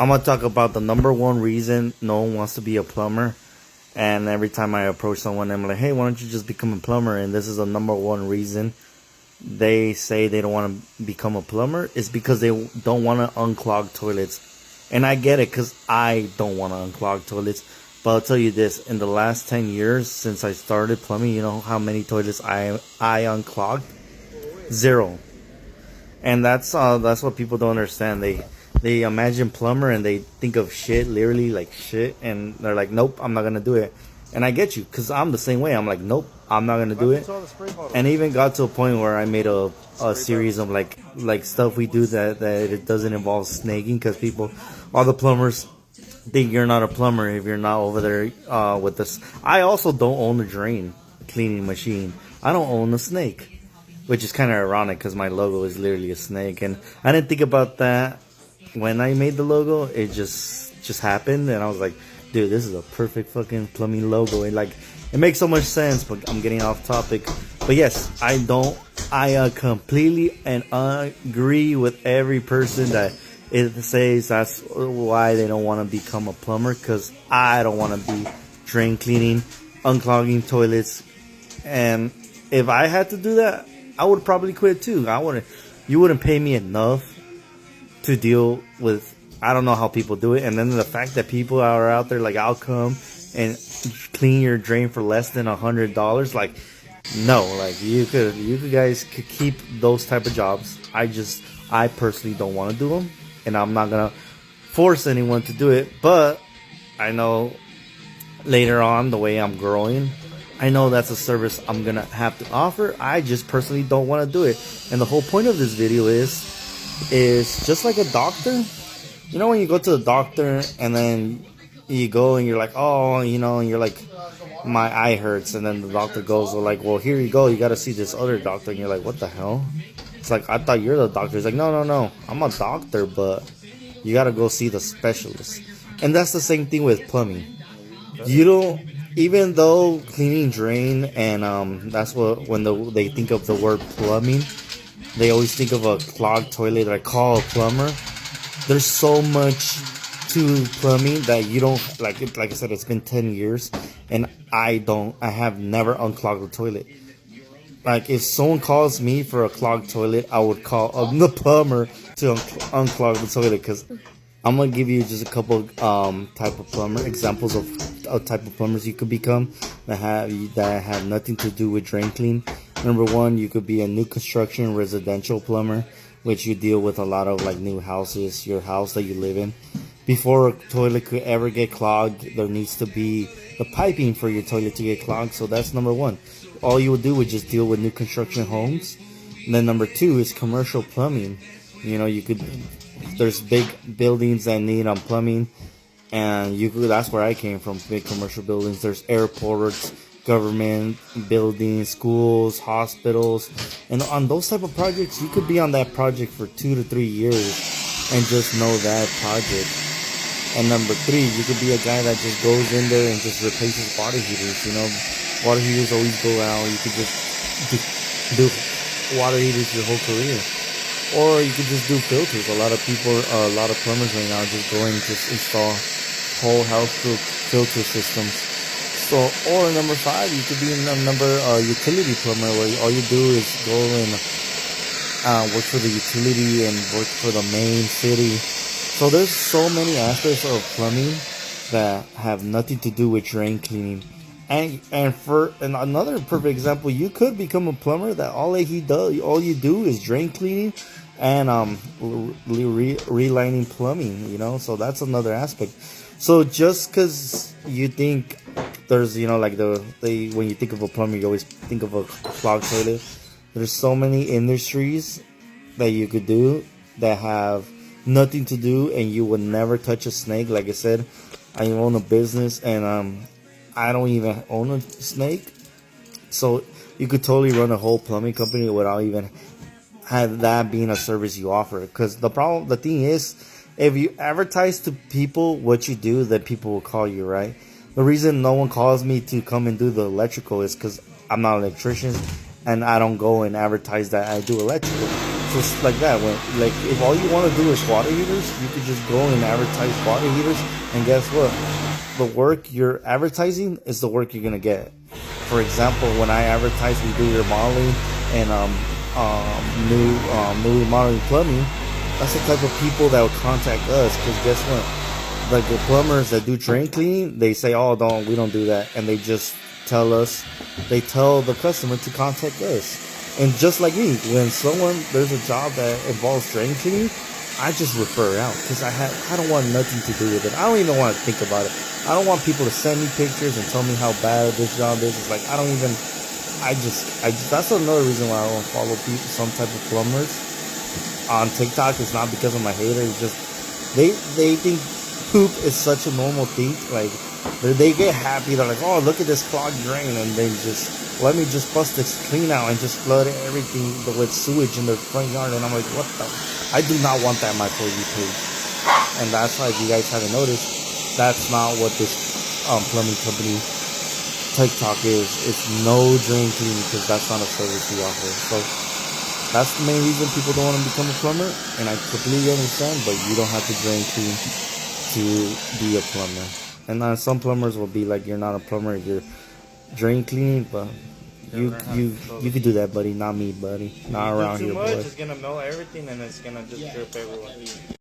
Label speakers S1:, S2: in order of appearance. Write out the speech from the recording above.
S1: I'm gonna talk about the number one reason no one wants to be a plumber. And every time I approach someone, I'm like, hey, why don't you just become a plumber? And this is the number one reason they say they don't want to become a plumber is because they don't want to unclog toilets. And I get it, because I don't want to unclog toilets. But I'll tell you this, in the last 10 years since I started plumbing, you know how many toilets I unclogged? Zero. And that's what people don't understand. They imagine plumber and they think of shit, literally like shit, and they're like, nope, I'm not gonna do it. And I get you, because I'm the same way. I'm like, nope, I'm not gonna do it. And even got to a point where I made a series of like stuff we do that it doesn't involve snagging, because all the plumbers think you're not a plumber if you're not over there with this. I also don't own a drain cleaning machine. I don't own a snake, which is kind of ironic because my logo is literally a snake. And I didn't think about that when I made the logo. It just happened, and I was like, dude, this is a perfect fucking plumbing logo. And like, it makes so much sense, but I'm getting off topic. But yes, I completely and agree with every person that it says that's why they don't want to become a plumber, because I don't want to be drain cleaning, unclogging toilets. And if I had to do that, I would probably quit too. You wouldn't pay me enough to deal with. I don't know how people do it. And then the fact that people are out there like, I'll come and clean your drain for less than $100. Like, no, like you guys could keep those type of jobs. I personally don't want to do them, and I'm not gonna force anyone to do it. But I know later on, the way I'm growing, I know that's a service I'm gonna have to offer. I just personally don't want to do it. And the whole point of this video is just like a doctor. You know when you go to the doctor and then you go and you're like, oh, you know, and you're like, my eye hurts, and then the doctor goes, well, like, well, here you go, you got to see this other doctor, and you're like, what the hell? It's like, I thought you're the doctor. It's like, no, I'm a doctor, but you got to go see the specialist. And that's the same thing with plumbing. You don't, even though cleaning drain and that's what, when they think of the word plumbing, they always think of a clogged toilet that I call a plumber. There's so much to plumbing that you don't, like I said, it's been 10 years and I have never unclogged a toilet. Like, if someone calls me for a clogged toilet, I would call the plumber to unclog the toilet, because I'm going to give you just a couple type of plumber examples of type of plumbers you could become that have nothing to do with drain clean. Number one, you could be a new construction residential plumber, which you deal with a lot of like new houses, your house that you live in. Before a toilet could ever get clogged, there needs to be the piping for your toilet to get clogged. So that's number one. All you would do would just deal with new construction homes. And then number two is commercial plumbing. You know, there's big buildings that need plumbing, and that's where I came from, big commercial buildings. There's airports, government buildings, schools, hospitals, and on those type of projects, you could be on that project for 2 to 3 years and just know that project. And number three, you could be a guy that just goes in there and just replaces water heaters. You know, water heaters always go out. You could just do water heaters your whole career. Or you could just do filters. A lot of plumbers right now just go and just install whole house filter systems. So, or number five, you could be utility plumber, where all you do is go and work for the utility and work for the main city. So there's so many aspects of plumbing that have nothing to do with drain cleaning. And another perfect example, you could become a plumber that all you do is drain cleaning and relining plumbing, you know. So that's another aspect. So just because you think there's, you know, like when you think of a plumber, you always think of a clogged toilet. There's so many industries that you could do that have nothing to do, and you would never touch a snake. Like I said, I own a business, and I don't even own a snake. So you could totally run a whole plumbing company without even have that being a service you offer. Because the thing is, if you advertise to people what you do, then people will call you, right? The reason no one calls me to come and do the electrical is because I'm not an electrician, and I don't go and advertise that I do electrical. just like that. When like if all you want to do is water heaters, you could just go and advertise water heaters, and guess what? The work you're advertising is the work you're gonna get. For example, when I advertise we do remodeling and new remodeling plumbing, that's the type of people that will contact us. Because guess what? Like the plumbers that do drain cleaning, they say, "Oh, we don't do that," and they just tell us, they tell the customer to contact us. And just like me, when there's a job that involves drain cleaning, I just refer out because I don't want nothing to do with it. I don't even want to think about it. I don't want people to send me pictures and tell me how bad this job is. It's like that's another reason why I don't follow people, some type of plumbers on TikTok. It's not because of my hater. It's just they think poop is such a normal thing. Like they get happy. They're like, oh, look at this clogged drain, and they just let me just bust this clean out and just flood everything with sewage in their front yard. And I'm like, what the? I do not want that in my For You page. And that's why, if you guys haven't noticed, that's not what this plumbing company TikTok is. It's no drain cleaning because that's not a service we offer. So that's the main reason people don't want to become a plumber, and I completely understand. But you don't have to drain clean to be a plumber. And some plumbers will be like, you're not a plumber, you're drain cleaning, but you could do that, buddy. Not me, buddy. Not around here, buddy.
S2: It's gonna melt everything and it's gonna just drip everywhere.